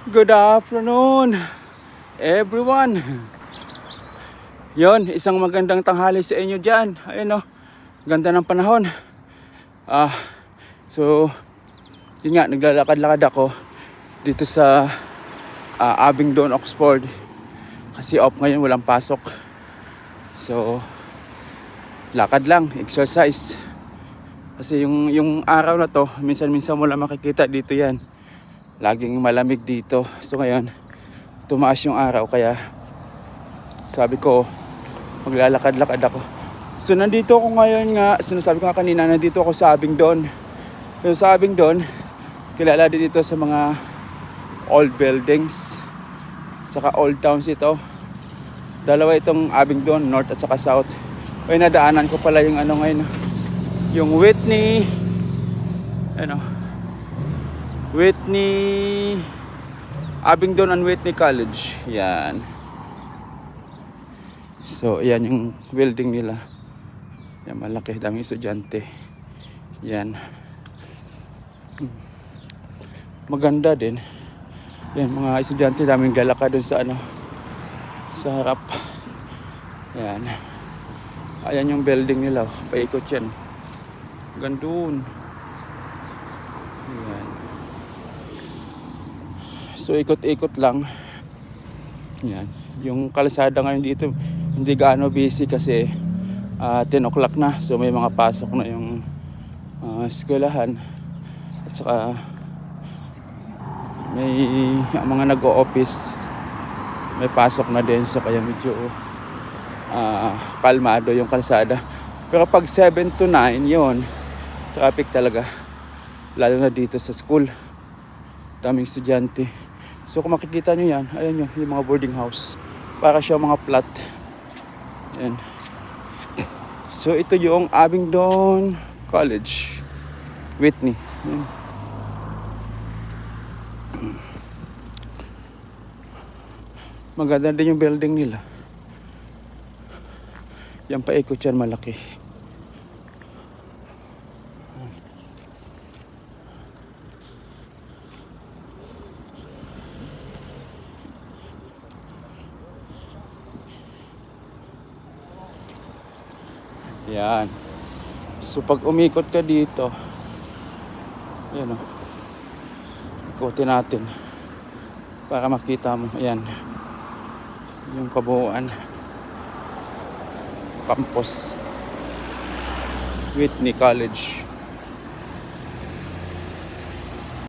Good afternoon, everyone. Yon, isang magandang tanghali sa inyo dyan. Ayun o, ganda ng panahon. Ah, so, yun nga, naglalakad-lakad ako dito sa Abingdon, Oxford. Kasi off ngayon, walang pasok. So, lakad lang, exercise. Kasi yung araw na to, minsan-minsan mo lang makikita dito yan. Laging malamig dito. So ngayon, tumaas yung araw kaya sabi ko, maglalakad-lakad ako. So nandito ako ngayon nga, sinasabi ko nga kanina, nandito ako sa Abingdon. So sa Abingdon, kilala din ito sa mga old buildings. Saka old towns ito. Dalawa itong Abingdon, north at saka south. Ay nadaanan ko pala yung ano ngayon, yung Whitney, Abingdon and Whitney College. Yan. So, yan yung building nila. Yan, malaki, daming estudyante. Yan. Maganda din. Yan, mga estudyante, daming galaka dun sa sa harap. Yan. Ayan yung building nila. Paikot yan. Gandun. Yan. So ikot-ikot lang. Yan. Yung kalsada ngayon dito hindi gaano busy kasi 10 o'clock na. So may mga pasok na yung eskwelahan. At saka may mga nag-o-office. May pasok na din. So kaya medyo kalmado yung kalsada. Pero pag 7 to 9 yun, traffic talaga. Lalo na dito sa school. Daming estudyante. So kung makikita nyo yan, ayan nyo, yung mga boarding house. Para siya mga flat. Ayan. So ito yung Abingdon College. Whitney. Ayan. Maganda din yung building nila. Yan paikot yan, malaki. Yan. So pag umikot ka dito, yan o. Ikutin natin. Para makita mo. Ayan. Yung kabuuan. Campus. Whitney College.